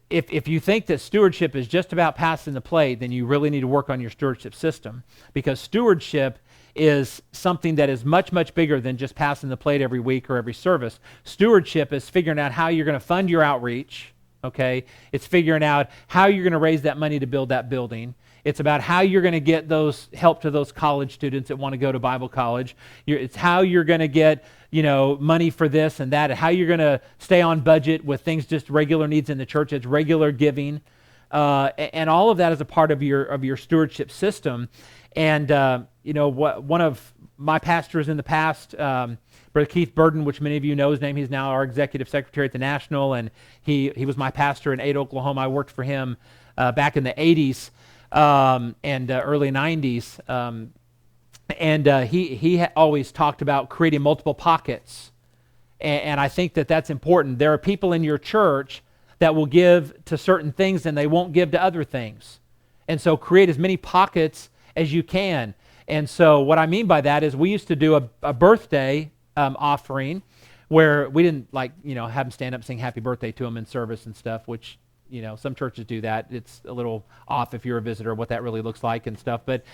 Speaker 1: if you think that stewardship is just about passing the plate, then you really need to work on your stewardship system, because stewardship is something that is much, much bigger than just passing the plate every week or every service. Stewardship is figuring out how you're going to fund your outreach. Okay, it's figuring out how you're going to raise that money to build that building. It's about how you're going to get those help to those college students that want to go to Bible college. It's how you're going to get money for this and that, and how you're going to stay on budget with things, just regular needs in the church. It's regular giving, and all of that is a part of your stewardship system. And one of my pastors in the past, Brother Keith Burden, which many of you know his name, he's now our executive secretary at the National, and he was my pastor in Ada, Oklahoma. I worked for him back in the 80s and early 90s. He always talked about creating multiple pockets. And I think that that's important. There are people in your church that will give to certain things and they won't give to other things. And so create as many pockets as you can. And so what I mean by that is we used to do a birthday offering where we didn't have them stand up and sing happy birthday to them in service and stuff, which, some churches do that. It's a little off if you're a visitor, what that really looks like and stuff. But,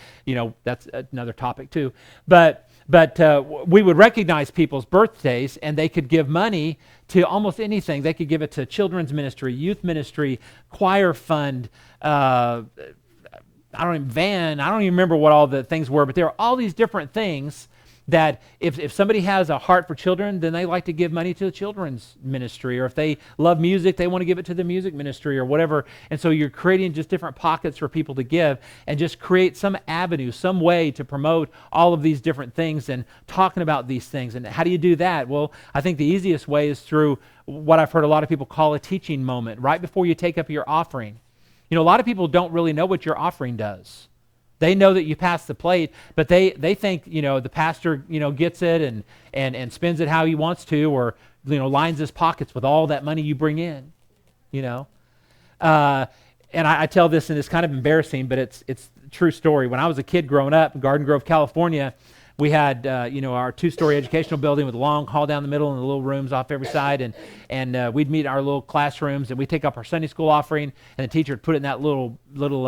Speaker 1: that's another topic too. But we would recognize people's birthdays, and they could give money to almost anything. They could give it to children's ministry, youth ministry, choir fund, I don't even remember what all the things were, but there are all these different things that if somebody has a heart for children, then they like to give money to the children's ministry, or if they love music, they want to give it to the music ministry or whatever. And so you're creating just different pockets for people to give, and just create some avenue, some way to promote all of these different things and talking about these things. And how do you do that? Well, I think the easiest way is through what I've heard a lot of people call a teaching moment, right before you take up your offering. A lot of people don't really know what your offering does. They know that you pass the plate, but they think, the pastor, gets it and spends it how he wants to, or, lines his pockets with all that money you bring in, And I tell this, and it's kind of embarrassing, but it's a true story. When I was a kid growing up in Garden Grove, California, we had, our two-story educational building with a long hall down the middle and the little rooms off every side. And we'd meet in our little classrooms, and we'd take up our Sunday school offering, and the teacher would put it in that little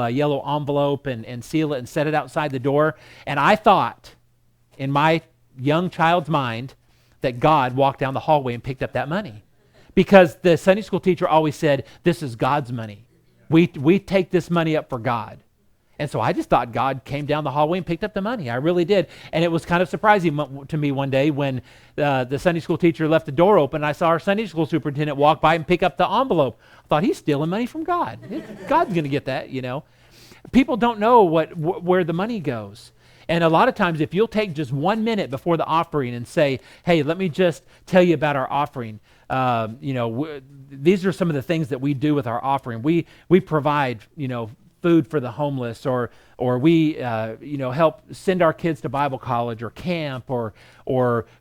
Speaker 1: yellow envelope and seal it and set it outside the door. And I thought, in my young child's mind, that God walked down the hallway and picked up that money. Because the Sunday school teacher always said, this is God's money. We take this money up for God. And so I just thought God came down the hallway and picked up the money. I really did. And it was kind of surprising to me one day when the Sunday school teacher left the door open, and I saw our Sunday school superintendent walk by and pick up the envelope. I thought, he's stealing money from God. God's going to get that, People don't know where the money goes. And a lot of times, if you'll take just 1 minute before the offering and say, hey, let me just tell you about our offering. These are some of the things that we do with our offering. We provide, food for the homeless, or we help send our kids to Bible college or camp, or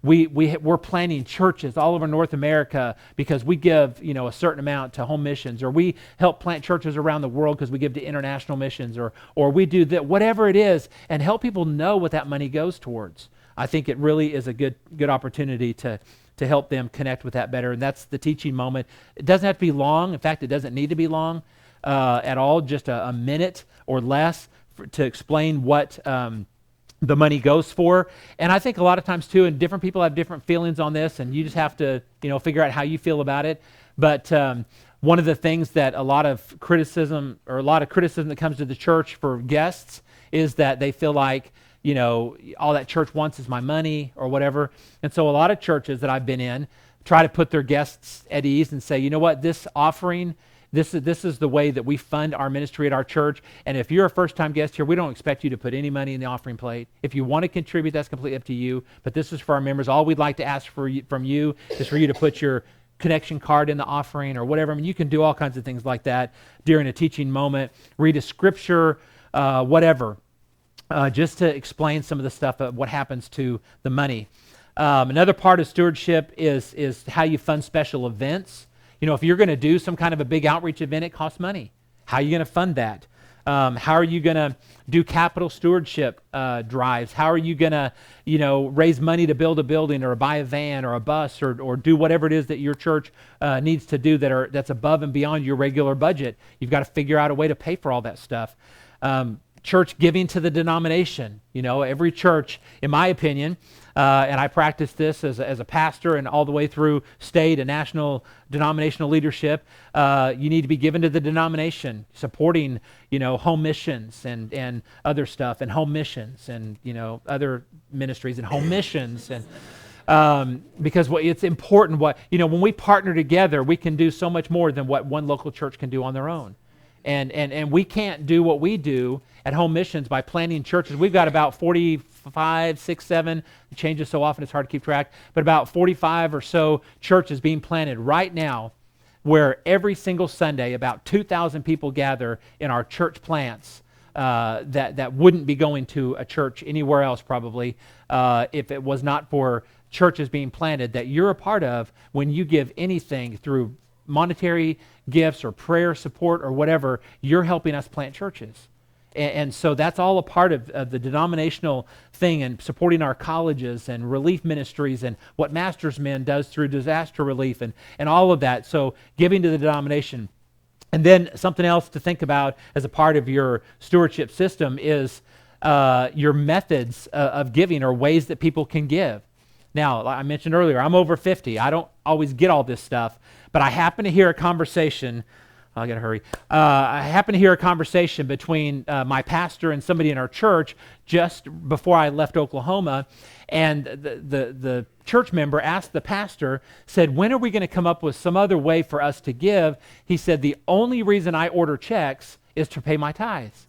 Speaker 1: we're planning churches all over North America because we give a certain amount to home missions, or we help plant churches around the world because we give to international missions, or we do that, whatever it is, and help people know what that money goes towards. I think it really is a good opportunity to help them connect with that better, and that's the teaching moment. It doesn't have to be long. In fact, it doesn't need to be long at all, just a minute or less to explain what the money goes for. And I think a lot of times too, and different people have different feelings on this, and you just have to figure out how you feel about it. But one of the things that a lot of criticism that comes to the church for guests is that they feel like all that church wants is my money or whatever. And so a lot of churches that I've been in try to put their guests at ease and say, this offering, this is the way that we fund our ministry at our church. And if you're a first-time guest here, we don't expect you to put any money in the offering plate. If you want to contribute, that's completely up to you. But this is for our members. All we'd like to ask from you is for you to put your connection card in the offering or whatever. I mean, you can do all kinds of things like that during a teaching moment, read a scripture, whatever, just to explain some of the stuff of what happens to the money. Another part of stewardship is how you fund special events. If you're going to do some kind of a big outreach event, it costs money. How are you going to fund that? How are you going to do capital stewardship drives? How are you going to, raise money to build a building or buy a van or a bus or do whatever it is that your church needs to do that's above and beyond your regular budget? You've got to figure out a way to pay for all that stuff. Church giving to the denomination. Every church, in my opinion, and I practice this as a pastor and all the way through state and national denominational leadership, you need to be given to the denomination, supporting, home missions and other stuff, and home missions and, other ministries and home missions. And because it's important when we partner together, we can do so much more than what one local church can do on their own. And we can't do what we do at Home Missions by planting churches. We've got about 45, 6, 7, it changes so often it's hard to keep track, but about 45 or so churches being planted right now where every single Sunday about 2,000 people gather in our church plants that wouldn't be going to a church anywhere else probably if it was not for churches being planted that you're a part of when you give anything through monetary gifts or prayer support or whatever, you're helping us plant churches. And so that's all a part of the denominational thing, and supporting our colleges and relief ministries and what Master's Men does through disaster relief and all of that. So giving to the denomination. And then something else to think about as a part of your stewardship system is your methods of giving, or ways that people can give. Now, like I mentioned earlier, I'm over 50. I don't always get all this stuff, but I happened to hear a conversation I got to hurry. I happened to hear a conversation between my pastor and somebody in our church just before I left Oklahoma, and the church member asked the pastor, said, when are we going to come up with some other way for us to give? He said, the only reason I order checks is to pay my tithes.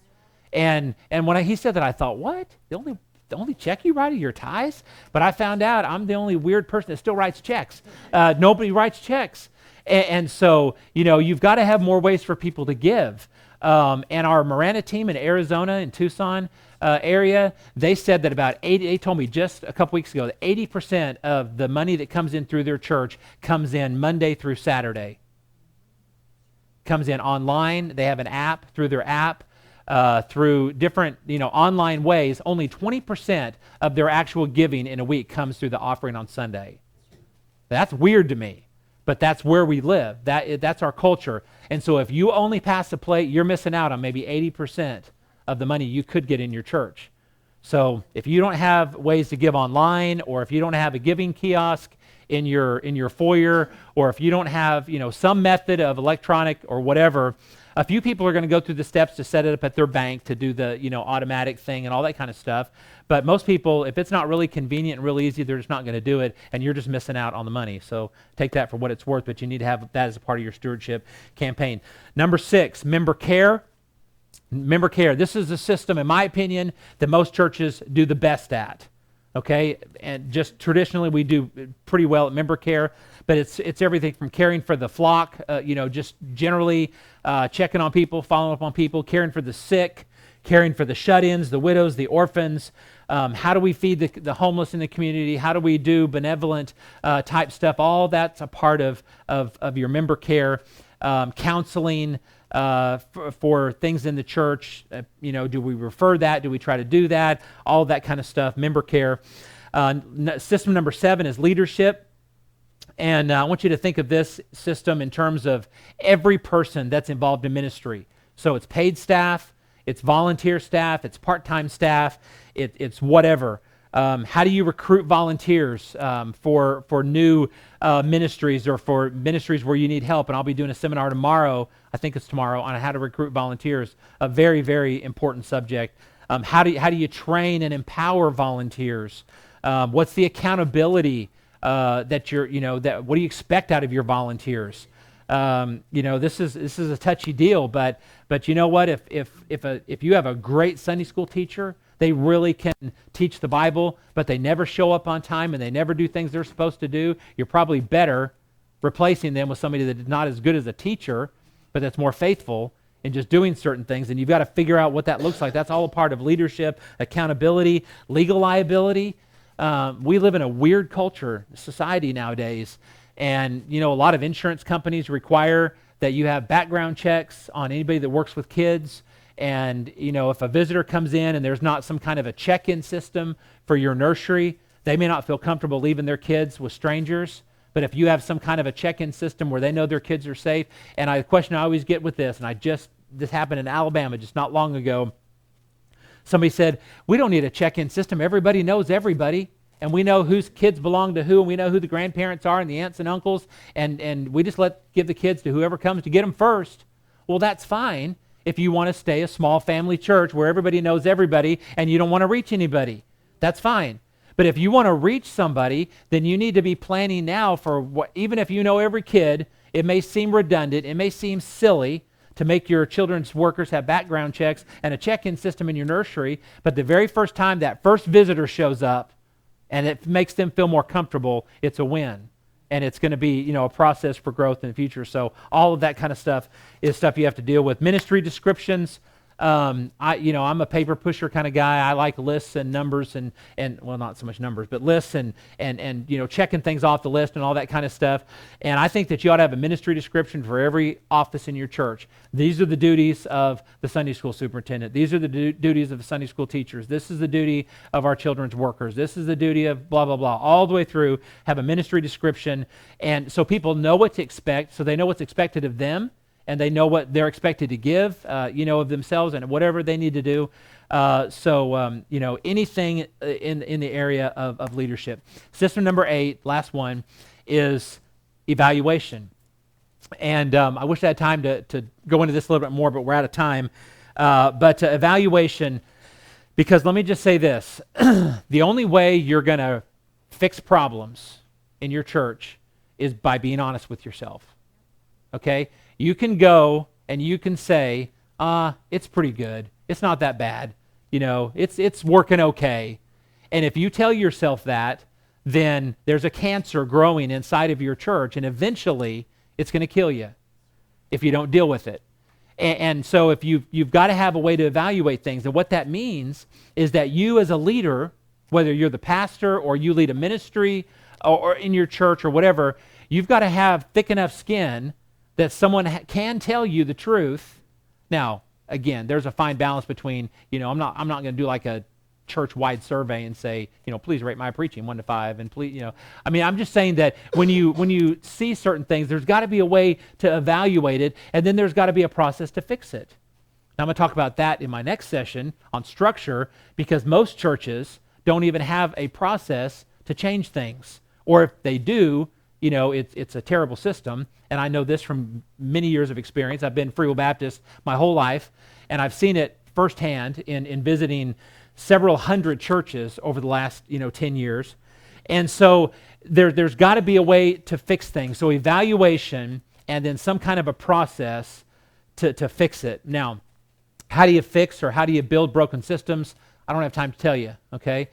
Speaker 1: And when he said that, I thought, what? The only check you write are your tithes? But I found out I'm the only weird person that still writes checks. Nobody writes checks. And so, you've got to have more ways for people to give. And our Marana team in Arizona, in Tucson area, they said that they told me just a couple weeks ago that 80% of the money that comes in through their church comes in Monday through Saturday. Comes in online. They have an app, through their app, through different, online ways. Only 20% of their actual giving in a week comes through the offering on Sunday. That's weird to me. But that's where we live. That's our culture. And so if you only pass the plate, you're missing out on maybe 80% of the money you could get in your church. So if you don't have ways to give online, or if you don't have a giving kiosk in your foyer, or if you don't have some method of electronic or whatever, a few people are going to go through the steps to set it up at their bank to do the automatic thing and all that kind of stuff. But most people, if it's not really convenient and really easy, they're just not going to do it, and you're just missing out on the money. So take that for what it's worth, but you need to have that as a part of your stewardship campaign. Number 6, member care. Member care. This is a system, in my opinion, that most churches do the best at. Okay, and just traditionally we do pretty well at member care, but it's everything from caring for the flock, just generally checking on people, following up on people, caring for the sick, caring for the shut-ins, the widows, the orphans. How do we feed the homeless in the community? How do we do benevolent type stuff? All that's a part of your member care. Counseling for things in the church. Do we refer that? Do we try to do that? All that kind of stuff. Member care. System number 7 is leadership. And I want you to think of this system in terms of every person that's involved in ministry. So it's paid staff, it's volunteer staff, it's part-time staff, it's whatever. How do you recruit volunteers for new ministries, or for ministries where you need help? And I'll be doing a seminar tomorrow, I think it's tomorrow, on how to recruit volunteers. A very, very important subject. How do you train and empower volunteers? What's the accountability that what do you expect out of your volunteers? This is a touchy deal, but you know what? If you have a great Sunday school teacher, they really can teach the Bible, but they never show up on time and they never do things they're supposed to do, you're probably better replacing them with somebody that is not as good as a teacher, but that's more faithful in just doing certain things. And you've got to figure out what that looks like. That's all a part of leadership, accountability, legal liability. We live in a weird culture, society nowadays. And, a lot of insurance companies require that you have background checks on anybody that works with kids. And, if a visitor comes in and there's not some kind of a check-in system for your nursery, they may not feel comfortable leaving their kids with strangers. But if you have some kind of a check-in system where they know their kids are safe, and the question I always get with this, and this happened in Alabama just not long ago. Somebody said, we don't need a check-in system. Everybody knows everybody. And we know whose kids belong to who, and we know who the grandparents are and the aunts and uncles, and we just give the kids to whoever comes to get them first. Well, that's fine if you want to stay a small family church where everybody knows everybody and you don't want to reach anybody. That's fine. But if you want to reach somebody, then you need to be planning now for what, even if you know every kid, it may seem redundant, it may seem silly to make your children's workers have background checks and a check-in system in your nursery, but the very first time that first visitor shows up, and it makes them feel more comfortable, it's a win. And it's going to be, a process for growth in the future. So all of that kind of stuff is stuff you have to deal with. Ministry descriptions. I'm a paper pusher kind of guy. I like lists and numbers and well, not so much numbers, but lists and checking things off the list and all that kind of stuff. And I think that you ought to have a ministry description for every office in your church. These are the duties of the Sunday school superintendent. These are the duties of the Sunday school teachers. This is the duty of our children's workers. This is the duty of blah, blah, blah. All the way through, have a ministry description. And so people know what to expect, so they know what's expected of them, and they know what they're expected to give, of themselves and whatever they need to do. Anything in the area of leadership. System number 8, last one, is evaluation. And I wish I had time to go into this a little bit more, but we're out of time. But evaluation, because let me just say this. The only way you're going to fix problems in your church is by being honest with yourself. Okay? You can go and you can say, it's pretty good. It's not that bad. You know, it's working okay. And if you tell yourself that, then there's a cancer growing inside of your church, and eventually it's going to kill you if you don't deal with it. And so if you've got to have a way to evaluate things. And what that means is that you as a leader, whether you're the pastor or you lead a ministry or in your church or whatever, you've got to have thick enough skin that someone can tell you the truth. Now, again, there's a fine balance between, I'm not going to do like a church-wide survey and say, please rate my preaching 1 to 5, and please, I'm just saying that when you see certain things, there's got to be a way to evaluate it, and then there's got to be a process to fix it. Now, I'm going to talk about that in my next session on structure, because most churches don't even have a process to change things, or if they do, it's a terrible system. And I know this from many years of experience. I've been Free Will Baptist my whole life, and I've seen it firsthand in visiting several hundred churches over the last 10 years. And so there's got to be a way to fix things. So evaluation and then some kind of a process to fix it. Now, how do you fix or how do you build broken systems? I don't have time to tell you, okay?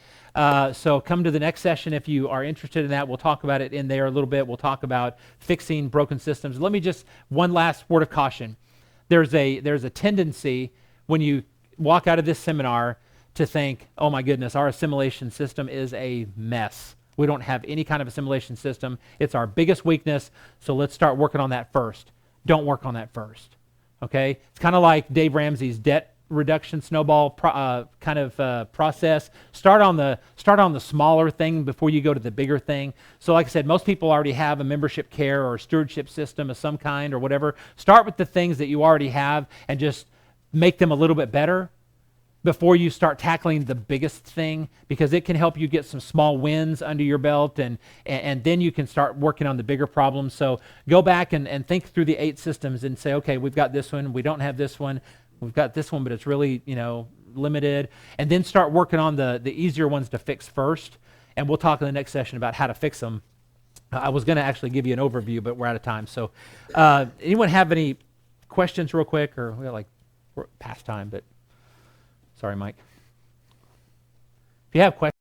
Speaker 1: So come to the next session if you are interested in that. We'll talk about it in there a little bit. We'll talk about fixing broken systems. Let me just, one last word of caution. There's a tendency when you walk out of this seminar to think, oh my goodness, our assimilation system is a mess. We don't have any kind of assimilation system. It's our biggest weakness, so let's start working on that first. Don't work on that first, okay? It's kind of like Dave Ramsey's debt reduction snowball process. Start on the smaller thing before you go to the bigger thing. So like I said, most people already have a membership care or a stewardship system of some kind or whatever. Start with the things that you already have and just make them a little bit better before you start tackling the biggest thing, because it can help you get some small wins under your belt, and then you can start working on the bigger problems. So go back and think through the 8 systems and say, okay, we've got this one, we don't have this one, we've got this one, but it's really, limited. And then start working on the easier ones to fix first. And we'll talk in the next session about how to fix them. I was going to actually give you an overview, but we're out of time. So anyone have any questions real quick? Or we're past time, but sorry, Mike. If you have questions,